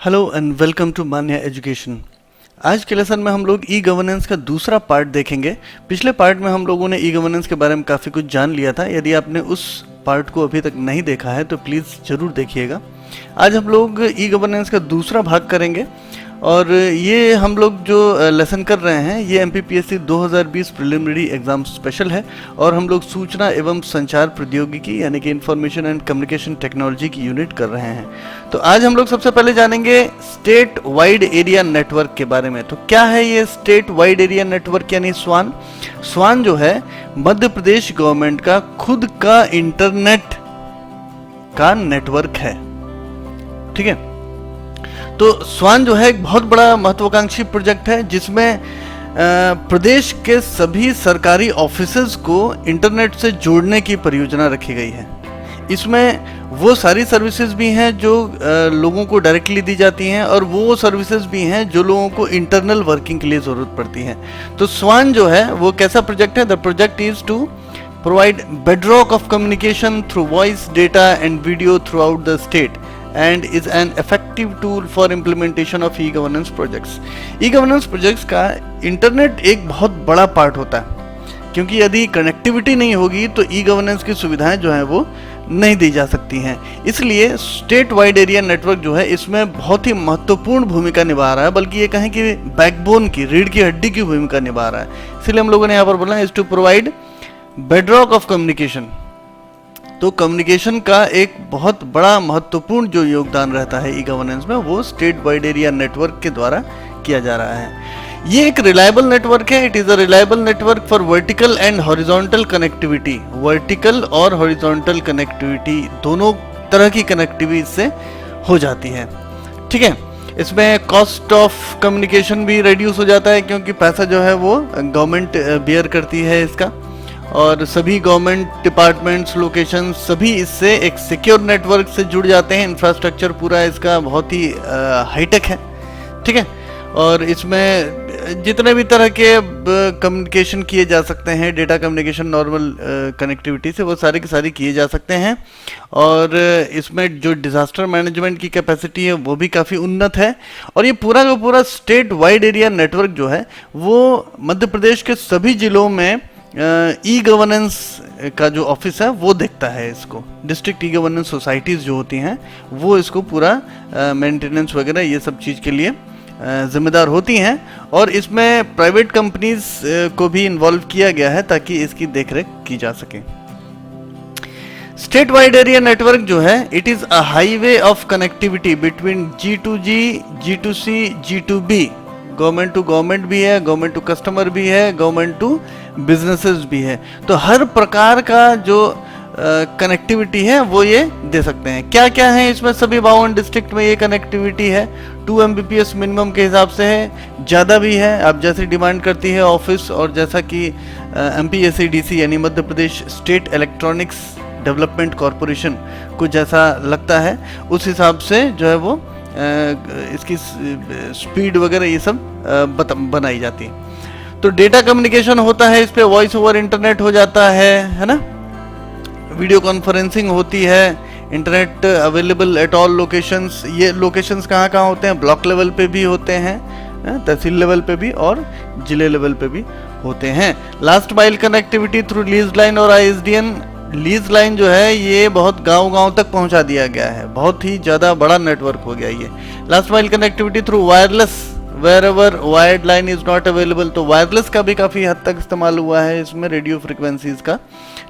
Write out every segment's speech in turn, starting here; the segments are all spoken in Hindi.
Hello and welcome to Manya education. आज के लेसन में हम लोग ई गवर्नेंस का दूसरा पार्ट देखेंगे। पिछले पार्ट में हम लोगों ने ई गवर्नेंस के बारे में काफ़ी कुछ जान लिया था। यदि आपने उस पार्ट को अभी तक नहीं देखा है तो प्लीज़ ज़रूर देखिएगा। आज हम लोग ई गवर्नेंस का दूसरा भाग करेंगे और ये हम लोग जो लेसन कर रहे हैं ये MPPSC 2020 प्रिलिमिनरी एग्ज़ाम स्पेशल है और हम लोग सूचना एवं संचार प्रौद्योगिकी यानी कि इंफॉर्मेशन एंड कम्युनिकेशन टेक्नोलॉजी की यूनिट कर रहे हैं। तो आज हम लोग सबसे पहले जानेंगे स्टेट वाइड एरिया नेटवर्क के बारे में। तो क्या है ये स्टेट वाइड एरिया नेटवर्क यानी स्वान? स्वान जो है मध्य प्रदेश गवर्नमेंट का खुद का इंटरनेट का नेटवर्क है। ठीक है, तो स्वान जो है एक बहुत बड़ा महत्वाकांक्षी प्रोजेक्ट है जिसमें प्रदेश के सभी सरकारी ऑफिसेज को इंटरनेट से जोड़ने की परियोजना रखी गई है। इसमें वो सारी सर्विसेज भी हैं जो लोगों को डायरेक्टली दी जाती हैं और वो सर्विसेज भी हैं जो लोगों को इंटरनल वर्किंग के लिए ज़रूरत पड़ती है। तो स्वान जो है वो कैसा प्रोजेक्ट है? The project is to provide bedrock of communication through voice, data and video throughout the state and is an effective tool for implementation of e-governance projects। e-governance projects का इंटरनेट एक बहुत बड़ा पार्ट होता है क्योंकि यदि कनेक्टिविटी नहीं होगी तो e-governance की सुविधाएं जो हैं वो नहीं दी जा सकती हैं। इसलिए स्टेट वाइड एरिया नेटवर्क जो है इसमें बहुत ही महत्वपूर्ण भूमिका निभा रहा है, बल्कि ये कहें कि बैकबोन की, रीढ़ की हड्डी की भूमिका निभा रहा है। इसलिए हम लोगों ने यहाँ पर बोला is to provide bedrock of communication. तो कम्युनिकेशन का एक बहुत बड़ा महत्वपूर्ण जो योगदान रहता है ई गवर्नेंस में वो स्टेट वाइड एरिया नेटवर्क के द्वारा किया जा रहा है। ये एक रिलायबल नेटवर्क है। It is a reliable network for vertical and horizontal connectivity. Vertical और हॉरिजॉन्टल कनेक्टिविटी दोनों तरह की कनेक्टिविटी इससे हो जाती है। ठीक है, इसमें कॉस्ट ऑफ कम्युनिकेशन भी रिड्यूस हो जाता है क्योंकि पैसा जो है वो गवर्नमेंट बियर करती है इसका, और सभी गवर्नमेंट डिपार्टमेंट्स, लोकेशन सभी इससे एक सिक्योर नेटवर्क से जुड़ जाते हैं। इंफ्रास्ट्रक्चर पूरा इसका बहुत ही हाईटेक है। ठीक है, और इसमें जितने भी तरह के कम्युनिकेशन किए जा सकते हैं, डेटा कम्युनिकेशन नॉर्मल कनेक्टिविटी से, वो सारे के सारे किए जा सकते हैं। और इसमें जो डिज़ास्टर मैनेजमेंट की कैपेसिटी है वो भी काफ़ी उन्नत है। और ये पूरा का पूरा स्टेट वाइड एरिया नेटवर्क जो है वो मध्य प्रदेश के सभी जिलों में ई गवर्नेंस का जो ऑफिस है वो देखता है इसको। डिस्ट्रिक्ट ई गवर्नेंस सोसाइटीज़ जो होती हैं वो इसको पूरा मेंटेनेंस वगैरह ये सब चीज़ के लिए जिम्मेदार होती हैं। और इसमें प्राइवेट कंपनीज को भी इन्वॉल्व किया गया है ताकि इसकी देखरेख की जा सके। स्टेट वाइड एरिया नेटवर्क जो है it is a highway of connectivity between G2G, G2C, G2B। Government to government भी है, गवर्नमेंट टू कस्टमर भी है, गवर्नमेंट टू बिजनेसेस भी है। तो हर प्रकार का जो कनेक्टिविटी है वो ये दे सकते हैं। क्या क्या है इसमें? सभी 52 डिस्ट्रिक्ट में ये कनेक्टिविटी है। 2 Mbps मिनिमम के हिसाब से है, ज़्यादा भी है आप जैसे डिमांड करती है ऑफिस, और जैसा कि MPSCDC यानी Madhya Pradesh state electronics development corporation को जैसा लगता है उस हिसाब से जो है वो इसकी स्पीड वगैरह ये सब बनाई जाती है। तो डेटा कम्युनिकेशन होता है, इस पे वॉइस ओवर इंटरनेट हो जाता है ना, वीडियो कॉन्फ्रेंसिंग होती है, internet available at all locations. ये लोकेशंस कहाँ कहाँ होते हैं? ब्लॉक लेवल पे भी होते हैं, तहसील लेवल पे भी और जिले लेवल पे भी होते हैं। Last mile connectivity through lease line और ISDN। लीज लाइन जो है ये बहुत गांव-गांव तक पहुंचा दिया गया है, बहुत ही ज़्यादा बड़ा नेटवर्क हो गया ये। Last mile connectivity through wireless wherever wired line is not available. तो वायरलेस का भी काफ़ी हद तक इस्तेमाल हुआ है इसमें, रेडियो फ्रिक्वेंसीज का।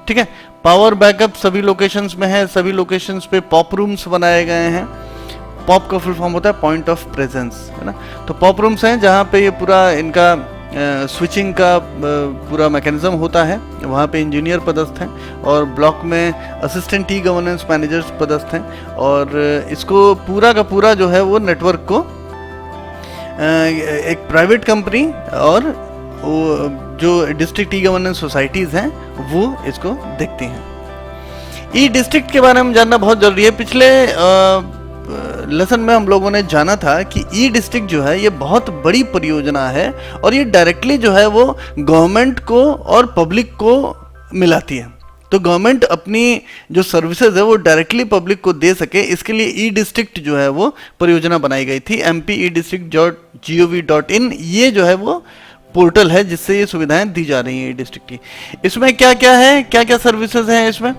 ठीक है, पावर बैकअप सभी लोकेशंस में है। सभी लोकेशंस पे पॉप रूम्स बनाए गए हैं। पॉप का फुल फॉर्म होता है पॉइंट ऑफ प्रेजेंस, है ना। तो पॉप रूम्स हैं जहाँ पे ये पूरा इनका स्विचिंग का पूरा मैकेनिज्म होता है। वहाँ पे इंजीनियर पदस्थ हैं और ब्लॉक में असिस्टेंट ई गवर्नेंस मैनेजर्स पदस्थ हैं। और इसको पूरा का पूरा जो है वो नेटवर्क को एक प्राइवेट कंपनी और वो जो डिस्ट्रिक्ट ई गवर्नेंस सोसाइटीज़ हैं वो इसको देखती हैं। ई डिस्ट्रिक्ट के बारे में जानना बहुत ज़रूरी है। पिछले लेसन में हम लोगों ने जाना था कि ई डिस्ट्रिक्ट जो है ये बहुत बड़ी परियोजना है और ये डायरेक्टली जो है वो गवर्नमेंट को और पब्लिक को मिलाती है। तो गवर्नमेंट अपनी जो सर्विसेज है वो डायरेक्टली पब्लिक को दे सके, इसके लिए ई डिस्ट्रिक्ट जो है वो परियोजना बनाई गई थी, mpe-district.gov.in। ये जो है वो पोर्टल है जिससे ये सुविधाएं दी जा रही हैं ई डिस्ट्रिक्ट की। इसमें क्या क्या है, क्या क्या सर्विसेज हैं इसमें?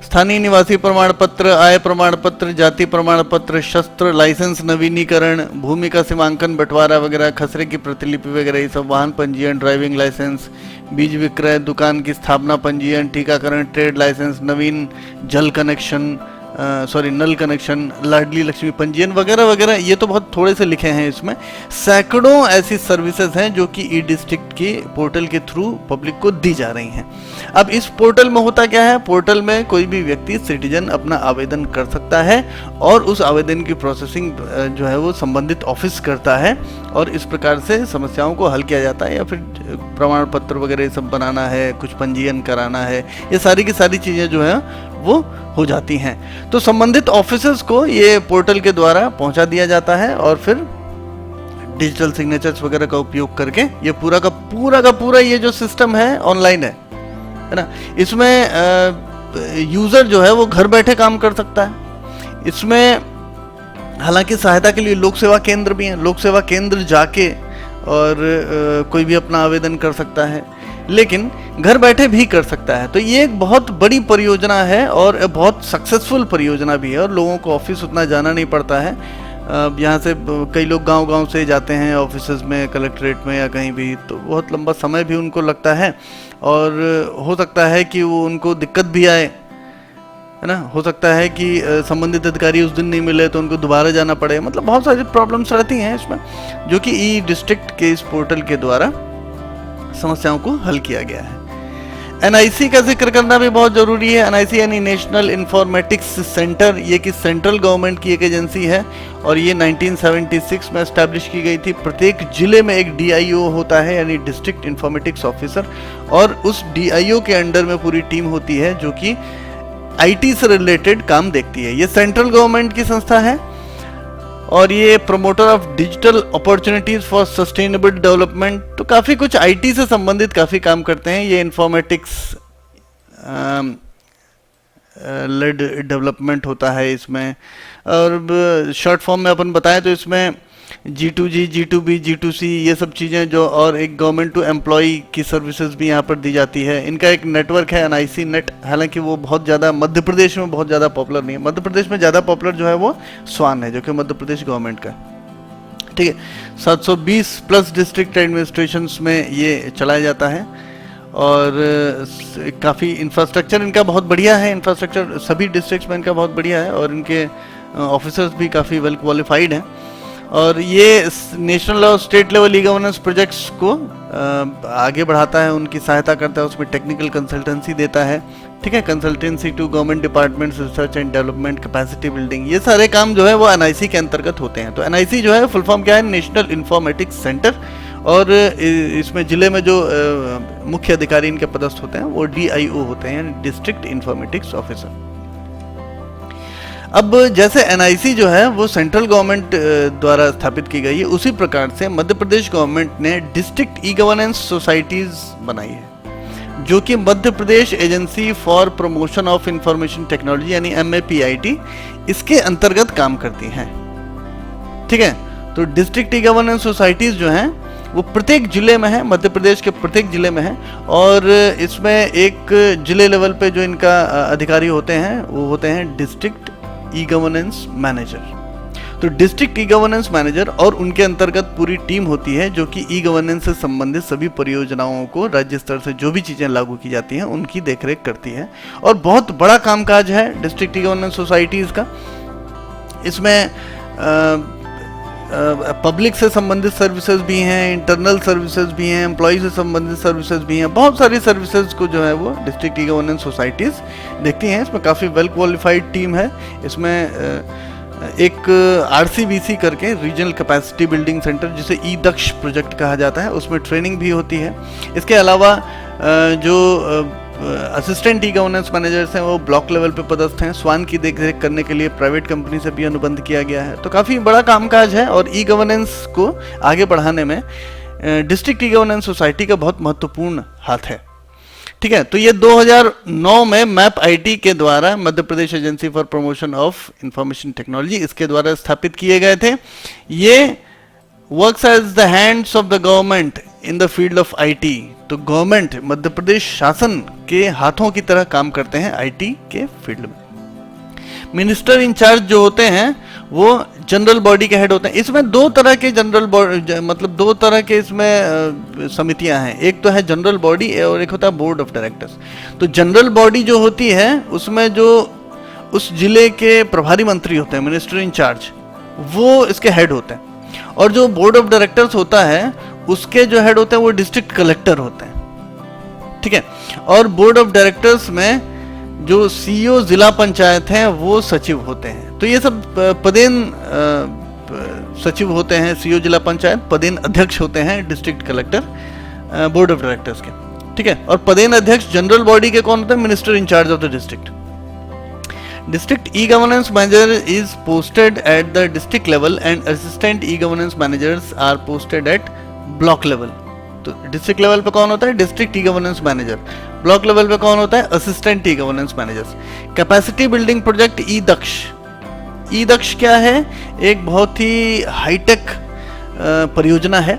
स्थानीय निवासी प्रमाण पत्र, आय प्रमाण पत्र, जाति प्रमाण पत्र, शस्त्र लाइसेंस नवीनीकरण, भूमि का सीमांकन बंटवारा वगैरह, खसरे की प्रतिलिपि वगैरह ये सब, वाहन पंजीयन, ड्राइविंग लाइसेंस, बीज विक्रय, दुकान की स्थापना पंजीयन, टीकाकरण, ट्रेड लाइसेंस, नवीन जल कनेक्शन, नल कनेक्शन, लाडली लक्ष्मी पंजीयन वगैरह वगैरह। ये तो बहुत थोड़े से लिखे हैं, इसमें सैकड़ों ऐसी सर्विसेज हैं जो कि ई डिस्ट्रिक्ट के पोर्टल के थ्रू पब्लिक को दी जा रही हैं। अब इस पोर्टल में होता क्या है, पोर्टल में कोई भी व्यक्ति सिटीजन अपना आवेदन कर सकता है और उस आवेदन की प्रोसेसिंग जो है वो संबंधित ऑफिस करता है और इस प्रकार से समस्याओं को हल किया जाता है। या फिर प्रमाण पत्र वगैरह सब बनाना है, कुछ पंजीयन कराना है, ये सारी की सारी चीज़ें जो है वो हो जाती हैं। तो संबंधित ऑफिसर्स को ये पोर्टल के द्वारा पहुंचा दिया जाता है और फिर डिजिटल सिग्नेचर्स वगैरह का उपयोग करके ये पूरा का पूरा ये जो सिस्टम है ऑनलाइन है ना। इसमें यूजर जो है वो घर बैठे काम कर सकता है। इसमें हालांकि सहायता के लिए लोक सेवा केंद्र भी हैं, लोक सेवा केंद्र जाके और कोई भी अपना आवेदन कर सकता है, लेकिन घर बैठे भी कर सकता है। तो ये एक बहुत बड़ी परियोजना है और बहुत सक्सेसफुल परियोजना भी है और लोगों को ऑफिस उतना जाना नहीं पड़ता है। यहाँ से कई लोग गांव-गांव से जाते हैं ऑफिसेज में, कलेक्ट्रेट में या कहीं भी, तो बहुत लंबा समय भी उनको लगता है और हो सकता है कि वो उनको दिक्कत भी आए, है ना। हो सकता है कि संबंधित अधिकारी उस दिन नहीं मिले तो उनको दोबारा जाना पड़े, मतलब बहुत सारी प्रॉब्लम्स रहती हैं इसमें, जो कि ई डिस्ट्रिक्ट के इस पोर्टल के द्वारा समस्याओं को हल किया गया है। एनआईसी का जिक्र करना भी बहुत जरूरी है। एनआईसी यानी नेशनल इंफॉर्मेटिक्स सेंटर, ये कि सेंट्रल गवर्नमेंट की एक एजेंसी है और ये 1976 में एस्टैब्लिश की गई थी। प्रत्येक जिले में एक डीआईओ होता है यानी डिस्ट्रिक्ट इंफॉर्मेटिक्स ऑफिसर, और उस डीआईओ के अंडर में पूरी टीम होती है जो कि आईटी से रिलेटेड काम देखती है। ये सेंट्रल गवर्नमेंट की संस्था है और ये promoter of digital opportunities for sustainable development, तो काफ़ी कुछ आईटी से संबंधित काफ़ी काम करते हैं। ये इंफॉर्मेटिक्स लेड डेवलपमेंट होता है इसमें, और शॉर्ट फॉर्म में अपन बताएं तो इसमें G2G, G2B, G2C ये सब चीज़ें जो, और एक गवर्नमेंट टू एम्प्लॉय की सर्विसेज भी यहाँ पर दी जाती है। इनका एक नेटवर्क है एनआईसी नेट, हालांकि वो बहुत ज़्यादा मध्य प्रदेश में बहुत ज़्यादा पॉपुलर नहीं है। मध्य प्रदेश में ज़्यादा पॉपुलर जो है वो स्वान है, जो कि मध्य प्रदेश गवर्नमेंट का है, ठीक है। 720 प्लस डिस्ट्रिक्ट एडमिनिस्ट्रेशंस में ये चलाया जाता है और काफ़ी इंफ्रास्ट्रक्चर इनका बहुत बढ़िया है। इंफ्रास्ट्रक्चर सभी डिस्ट्रिक्ट्स में इनका बहुत बढ़िया है और इनके ऑफिसर्स भी काफ़ी वेल क्वालिफाइड हैं। और ये नेशनल और state level e governance projects को आगे बढ़ाता है, उनकी सहायता करता है, उसमें टेक्निकल कंसल्टेंसी देता है, ठीक है। Consultancy to government departments, research and development, capacity building, ये सारे काम जो है वो एनआईसी के अंतर्गत होते हैं। तो एनआईसी जो है फुल फॉर्म क्या है, नेशनल इंफॉर्मेटिक्स सेंटर, और इसमें जिले में जो मुख्य अधिकारी इनके पदस्थ होते हैं वो डीआईओ होते हैं, डिस्ट्रिक्ट इंफॉर्मेटिक्स ऑफिसर। अब जैसे एनआईसी जो है वो सेंट्रल गवर्नमेंट द्वारा स्थापित की गई है, उसी प्रकार से मध्य प्रदेश गवर्नमेंट ने डिस्ट्रिक्ट ई गवर्नेंस सोसाइटीज बनाई है, जो कि Madhya Pradesh agency for promotion of information technology यानी MAPIT इसके अंतर्गत काम करती हैं, ठीक है। तो डिस्ट्रिक्ट ई गवर्नेंस सोसाइटीज जो हैं वो प्रत्येक जिले में है, मध्य प्रदेश के प्रत्येक जिले में है, और इसमें एक जिले लेवल पे जो इनका अधिकारी होते हैं वो होते हैं डिस्ट्रिक्ट ई गवर्नेंस मैनेजर। तो डिस्ट्रिक्ट ई गवर्नेंस मैनेजर और उनके अंतर्गत पूरी टीम होती है जो कि ई गवर्नेंस से संबंधित सभी परियोजनाओं को राज्य स्तर से जो भी चीज़ें लागू की जाती हैं उनकी देखरेख करती है। और बहुत बड़ा कामकाज है डिस्ट्रिक्ट ई गवर्नेंस सोसाइटीज़ का। इसमें पब्लिक से संबंधित सर्विसेज भी हैं, इंटरनल सर्विसेज भी हैं, एम्प्लॉय से संबंधित सर्विसेज भी हैं, बहुत सारी सर्विसेज को जो है वो डिस्ट्रिक्ट ई गवर्नेंस सोसाइटीज़ देखती हैं। इसमें काफ़ी वेल क्वालिफाइड टीम है। इसमें एक RCBC करके रीजनल कैपेसिटी बिल्डिंग सेंटर, जिसे ई दक्ष प्रोजेक्ट कहा जाता है, उसमें ट्रेनिंग भी होती है। इसके अलावा जो असिस्टेंट ई गवर्नेंस मैनेजर्स हैं वो ब्लॉक लेवल पे पदस्थ हैं। स्वान की देखरेख करने के लिए प्राइवेट कंपनी से भी अनुबंध किया गया है। तो काफ़ी बड़ा कामकाज है और ई गवर्नेंस को आगे बढ़ाने में डिस्ट्रिक्ट ई गवर्नेंस सोसाइटी का बहुत महत्वपूर्ण हाथ है। ठीक है, तो ये 2009 में मैप आईटी के द्वारा, Madhya Pradesh agency for promotion of information technology, इसके द्वारा स्थापित किए गए थे। ये works as the hands of the government in the field of IT. तो गवर्नमेंट, मध्य प्रदेश शासन के हाथों की तरह काम करते हैं आईटी के फील्ड में। मिनिस्टर इंचार्ज जो होते हैं वो जनरल बॉडी के हेड होते हैं। इसमें दो तरह के जनरल बॉडी, मतलब दो तरह के इसमें समितियां हैं। एक तो है जनरल बॉडी और एक होता है बोर्ड ऑफ डायरेक्टर्स। तो जनरल बॉडी जो होती है उसमें जो उस जिले के प्रभारी मंत्री होते हैं, मिनिस्टर इंचार्ज, वो इसके हेड होते हैं। और जो बोर्ड ऑफ डायरेक्टर्स होता है उसके जो हेड होते हैं वो डिस्ट्रिक्ट कलेक्टर होते हैं। ठीक है, और बोर्ड ऑफ डायरेक्टर्स में जो सीईओ जिला पंचायत हैं वो सचिव होते हैं। तो ये सब पदेन सचिव होते हैं, सीईओ जिला पंचायत, पदेन अध्यक्ष होते हैं district collector board of directors के। ठीक है, और पदेन अध्यक्ष जनरल बॉडी के कौन होते हैं? Minister in-charge of the district. District e governance manager is posted at the district level and assistant e governance managers are posted at block level. तो डिस्ट्रिक्ट लेवल पे कौन होता है? District e governance manager. Block level पे कौन होता है? Assistant e governance managers. Capacity building project e Daksh. E Daksh क्या है? एक बहुत ही हाईटेक परियोजना है।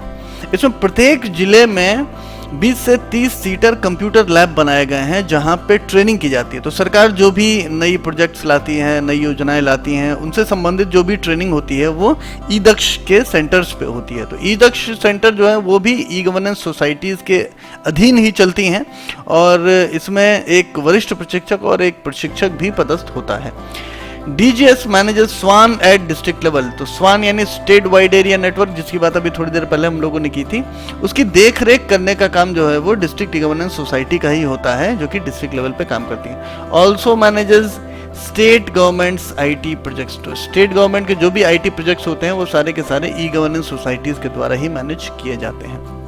इसमें प्रत्येक जिले में 20 से 30 सीटर कंप्यूटर लैब बनाए गए हैं जहां पे ट्रेनिंग की जाती है। तो सरकार जो भी नई प्रोजेक्ट्स लाती है, नई योजनाएं लाती हैं, उनसे संबंधित जो भी ट्रेनिंग होती है वो ई दक्ष के सेंटर्स पे होती है। तो ई दक्ष सेंटर जो है वो भी ई गवर्नेंस सोसाइटीज़ के अधीन ही चलती हैं और इसमें एक वरिष्ठ प्रशिक्षक और एक प्रशिक्षक भी पदस्थ होता है। DGS मैनेजर स्वान एट डिस्ट्रिक्ट लेवल। तो स्वान यानी स्टेट वाइड एरिया नेटवर्क, जिसकी बात अभी थोड़ी देर पहले हम लोगों ने की थी, उसकी देख रेख करने का काम जो है वो डिस्ट्रिक्ट गवर्नेंस सोसाइटी का ही होता है, जो कि डिस्ट्रिक्ट लेवल पे काम करती है। Also manages state governments IT projects. तो स्टेट गवर्नमेंट के जो भी आईटी प्रोजेक्ट्स होते हैं वो सारे के सारे ई गवर्नेंस सोसाइटीज के द्वारा ही मैनेज किए जाते हैं।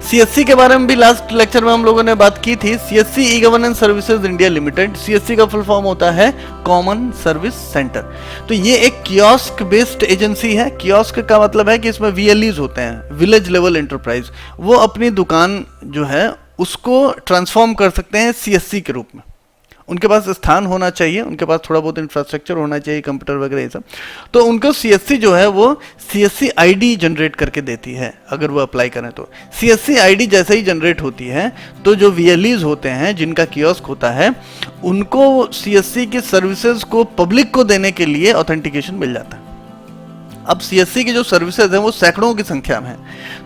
CSC के बारे में भी लास्ट लेक्चर में हम लोगों ने बात की थी। CSC e governance services India limited. CSC का फुल फॉर्म होता है कॉमन सर्विस सेंटर। तो ये एक कियोस्क बेस्ड एजेंसी है। कियोस्क का मतलब है कि इसमें VLEs होते हैं, विलेज लेवल एंटरप्राइज। वो अपनी दुकान जो है उसको ट्रांसफॉर्म कर सकते हैं CSC के रूप में। उनके पास स्थान होना चाहिए, उनके पास थोड़ा बहुत इंफ्रास्ट्रक्चर होना चाहिए, कंप्यूटर वगैरह ये सब। तो उनको CSC जो है वो CSC ID जनरेट करके देती है अगर वो अप्लाई करें तो। CSC ID जैसे ही जनरेट होती है तो जो VLEs होते हैं जिनका कियोस्क होता है उनको CSC की सर्विसेज को पब्लिक को देने के लिए ऑथेंटिकेशन मिल जाता है। अब CSC की जो सर्विसेज हैं वो सैकड़ों की संख्या में है।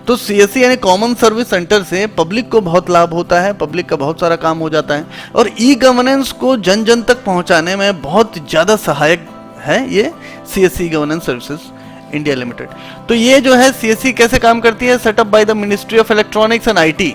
तो CSC यानी कॉमन सर्विस सेंटर से पब्लिक को बहुत लाभ होता है, पब्लिक का बहुत सारा काम हो जाता है और ई गवर्नेंस को जन जन तक पहुंचाने में बहुत ज़्यादा सहायक है ये CSC governance services India limited. तो ये जो है CSC कैसे काम करती है? Setup by the ministry of electronics and IT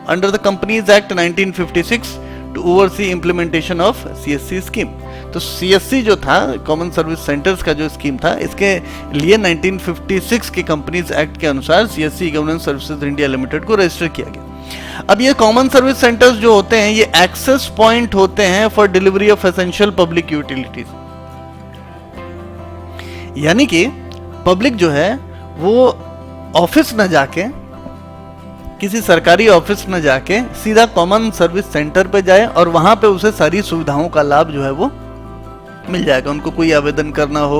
under the companies act 1956 to oversee implementation of CSC scheme. तो CSC जो था, कॉमन सर्विस सेंटर्स का जो स्कीम था, इसके लिए 1956 के कंपनीज एक्ट के अनुसार CSC governance services India limited को रजिस्टर किया गया। अब ये कॉमन सर्विस सेंटर्स जो होते हैं ये एक्सेस पॉइंट होते हैं for delivery of essential public utilities. यानी कि पब्लिक जो है वो ऑफिस न जाके, किसी सरकारी ऑफिस न जाके सीधा कॉमन सर्विस सेंटर पे जाए और वहां पे उसे सारी सुविधाओं का लाभ जो है वो मिल जाएगा। उनको कोई आवेदन करना हो,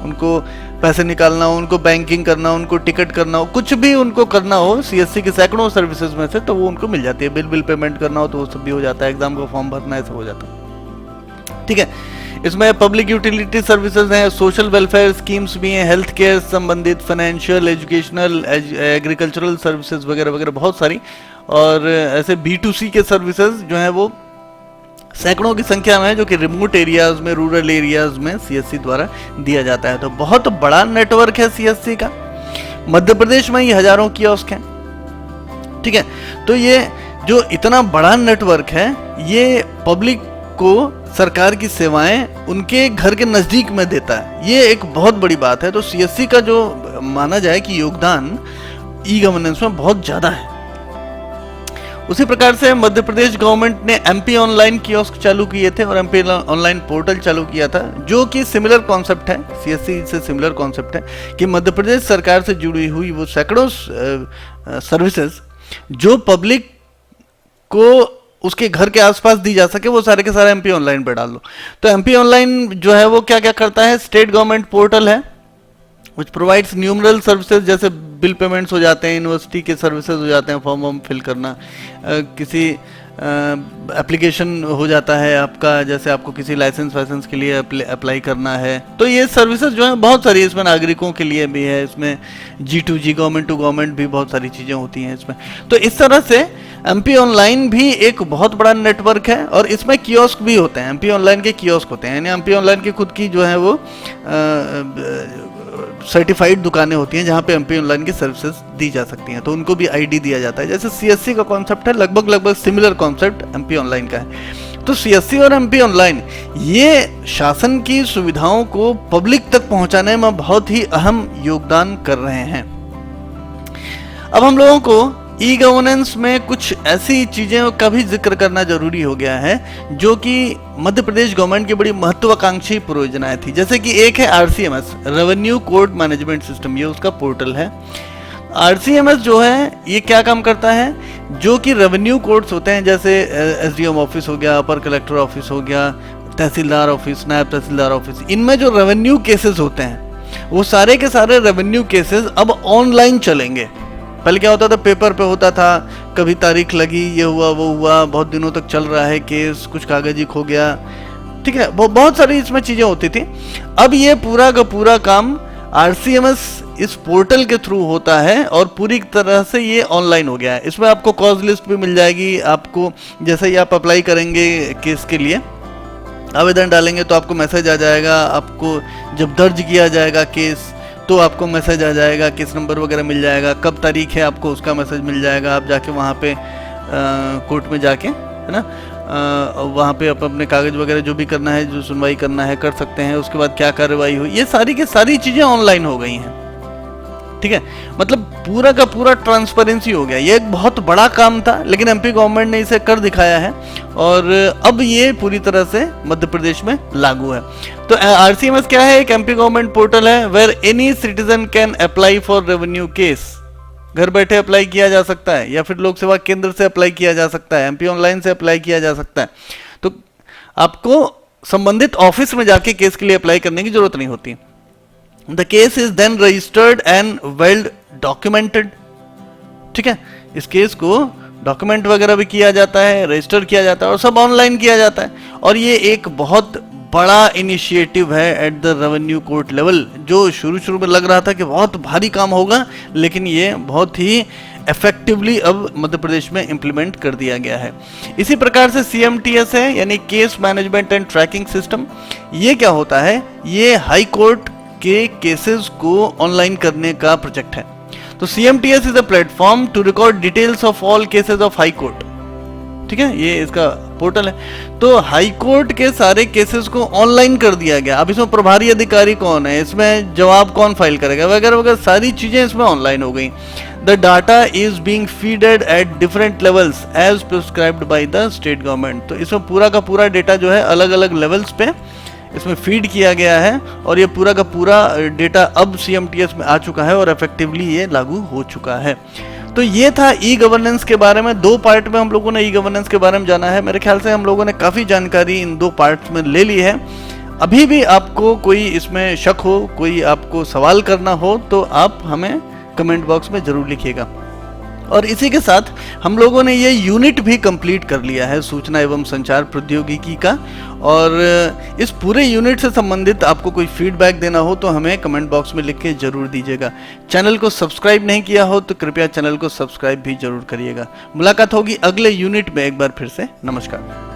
उनको पैसे निकालना हो, उनको बैंकिंग करना हो, उनको टिकट करना हो, कुछ भी उनको करना हो CSC की सैकड़ों सर्विसेज में से, तो वो उनको मिल जाती है। बिल पेमेंट करना हो तो वो सब भी हो जाता है, एग्जाम का फॉर्म भरना है, सब हो जाता है। ठीक है, इसमें पब्लिक यूटिलिटी सर्विसेज हैं, सोशल वेलफेयर स्कीम्स भी हैं, हेल्थ केयर संबंधित, फाइनेंशियल, एजुकेशनल, एग्रीकल्चरल सर्विसेज वगैरह वगैरह बहुत सारी। और ऐसे B2C के सर्विसेज जो हैं वो सैकड़ों की संख्या में है, जो कि रिमोट एरियाज में, रूरल एरियाज में CSC द्वारा दिया जाता है। तो बहुत बड़ा नेटवर्क है CSC का। मध्य प्रदेश में ही हजारों कियोस्क हैं। ठीक है, तो ये जो इतना बड़ा नेटवर्क है ये पब्लिक को सरकार की सेवाएं उनके घर के नजदीक में देता है। ये एक बहुत बड़ी बात है। तो CSC का जो माना जाए कि योगदान ई गवर्नेंस में बहुत ज्यादा है। उसी प्रकार से मध्य प्रदेश गवर्नमेंट ने MP ऑनलाइन कियोस्क चालू किए थे और MP ऑनलाइन पोर्टल चालू किया था, जो कि सिमिलर कॉन्सेप्ट है, CSC से सिमिलर कॉन्सेप्ट है कि मध्य प्रदेश सरकार से जुड़ी हुई वो सैकड़ों सर्विसेज जो पब्लिक को उसके घर के आसपास दी जा सके, वो सारे के सारे एमपी ऑनलाइन पे डाल लो। तो एमपी ऑनलाइन जो है वो क्या क्या करता है, स्टेट गवर्नमेंट पोर्टल है which provides numerous services, जैसे बिल पेमेंट्स हो जाते हैं, यूनिवर्सिटी के सर्विसेज हो जाते हैं, फॉर्म फिल करना, किसी एप्लीकेशन हो जाता है आपका, जैसे आपको किसी लाइसेंस वाइसेंस के लिए अप्लाई करना है, तो ये सर्विसेज जो है बहुत सारी इसमें नागरिकों के लिए भी है, इसमें G2G गवर्नमेंट टू गवर्नमेंट भी बहुत सारी चीज़ें होती हैं इसमें। तो इस तरह से एमपी ऑनलाइन भी एक बहुत बड़ा नेटवर्क है, और इसमें कियोस्क भी होते हैं, एमपी ऑनलाइन के कियोस्क होते हैं, यानी एमपी ऑनलाइन की खुद की जो है वो सर्टिफाइड दुकानें होती हैं जहाँ पे एमपी ऑनलाइन की सर्विसेज दी जा सकती हैं, तो उनको भी आईडी दिया जाता है। जैसे सीएससी का कॉन्सेप्ट है, लगभग सिमिलर कॉन्सेप्ट एमपी ऑनलाइन का है। तो सीएससी और एमपी ऑनलाइन ये शासन की सुविधाओं को पब्लिक तक पहुंचाने में बहुत ही अहम योगदान कर रहे हैं। अब हम लोगों को ई गवर्नेंस में कुछ ऐसी चीजें का भी जिक्र करना जरूरी हो गया है जो कि मध्य प्रदेश गवर्नमेंट की बड़ी महत्वाकांक्षी परियोजनाएं थी। जैसे कि एक है RCMS, revenue code management system, ये उसका पोर्टल है। आरसीएमएस जो है ये क्या काम करता है, जो कि रेवेन्यू कोड्स होते हैं, जैसे एसडीएम ऑफिस हो गया, अपर कलेक्टर ऑफिस हो गया, तहसीलदार ऑफिस, नायब तहसीलदार ऑफिस, इनमें जो रेवेन्यू केसेस होते हैं वो सारे के सारे रेवेन्यू केसेस अब ऑनलाइन चलेंगे। पहले क्या होता था, पेपर पे होता था, कभी तारीख लगी, ये हुआ वो हुआ, बहुत दिनों तक चल रहा है केस, कुछ कागजी खो गया, ठीक है, बहुत सारी इसमें चीजें होती थी। अब ये पूरा का पूरा काम आरसीएमएस इस पोर्टल के थ्रू होता है और पूरी तरह से ये ऑनलाइन हो गया है। इसमें आपको कॉज लिस्ट भी मिल जाएगी, आपको जैसे ही आप अप्लाई करेंगे केस के लिए, आवेदन डालेंगे तो आपको मैसेज आ जाएगा, आपको जब दर्ज किया जाएगा केस तो आपको मैसेज आ जाएगा, केस नंबर वगैरह मिल जाएगा, कब तारीख है आपको उसका मैसेज मिल जाएगा, आप जाके वहाँ पे कोर्ट में जाके, है ना, वहाँ पे आप अपने कागज वगैरह जो भी करना है, जो सुनवाई करना है कर सकते हैं। उसके बाद क्या कार्रवाई हुई, ये सारी की सारी चीज़ें ऑनलाइन हो गई हैं, ठीक है, मतलब पूरा का पूरा ट्रांसपेरेंसी हो गया। ये एक बहुत बड़ा काम था, लेकिन एमपी गवर्नमेंट ने इसे कर दिखाया है और अब ये पूरी तरह से मध्य प्रदेश में लागू है। तो आरसीएमएस क्या है, एक एमपी गवर्नमेंट पोर्टल है where any citizen can apply for revenue case. घर बैठे अप्लाई किया जा सकता है, या फिर लोक सेवा केंद्र से अप्लाई किया जा सकता है, एमपी ऑनलाइन से अप्लाई किया जा सकता है। तो आपको संबंधित ऑफिस में जाके केस के लिए अप्लाई करने की जरूरत नहीं होती। The case is then registered and well documented, ठीक है, इस केस को डॉक्यूमेंट वगैरह भी किया जाता है, रजिस्टर किया जाता है और सब ऑनलाइन किया जाता है। और ये एक बहुत बड़ा इनिशिएटिव है at the revenue court level, जो शुरू में लग रहा था कि बहुत भारी काम होगा, लेकिन ये बहुत ही इफेक्टिवली अब मध्य प्रदेश में इंप्लीमेंट कर दिया गया है। इसी प्रकार से CMTS है, यानी case management and tracking system. ये क्या होता है, ये हाई कोर्ट के केसेस को ऑनलाइन करने का प्रोजेक्ट है। तो CMTS is a platform to record details of all cases of high court, ठीक है, ये इसका पोर्टल है। तो हाई कोर्ट के सारे केसेस को ऑनलाइन कर दिया गया। अब इसमें प्रभारी अधिकारी कौन है, इसमें जवाब कौन फाइल करेगा, वगैरह वगैरह सारी चीजें इसमें ऑनलाइन हो गई। The data is being feeded at different levels as prescribed by the state government. तो इसमें पूरा का पूरा डेटा जो है अलग अलग लेवल्स पे इसमें फीड किया गया है और ये पूरा का पूरा डेटा अब CMTS में आ चुका है और इफेक्टिवली ये लागू हो चुका है। तो ये था ई गवर्नेंस के बारे में। 2 पार्ट में हम लोगों ने ई गवर्नेंस के बारे में जाना है। मेरे ख्याल से हम लोगों ने काफ़ी जानकारी इन 2 पार्ट्स में ले ली है। अभी भी आपको कोई इसमें शक हो, कोई आपको सवाल करना हो, तो आप हमें कमेंट बॉक्स में ज़रूर लिखिएगा। और इसी के साथ हम लोगों ने ये यूनिट भी कंप्लीट कर लिया है सूचना एवं संचार प्रौद्योगिकी का। और इस पूरे यूनिट से संबंधित आपको कोई फीडबैक देना हो तो हमें कमेंट बॉक्स में लिख के जरूर दीजिएगा। चैनल को सब्सक्राइब नहीं किया हो तो कृपया चैनल को सब्सक्राइब भी जरूर करिएगा। मुलाकात होगी अगले यूनिट में। एक बार फिर से नमस्कार।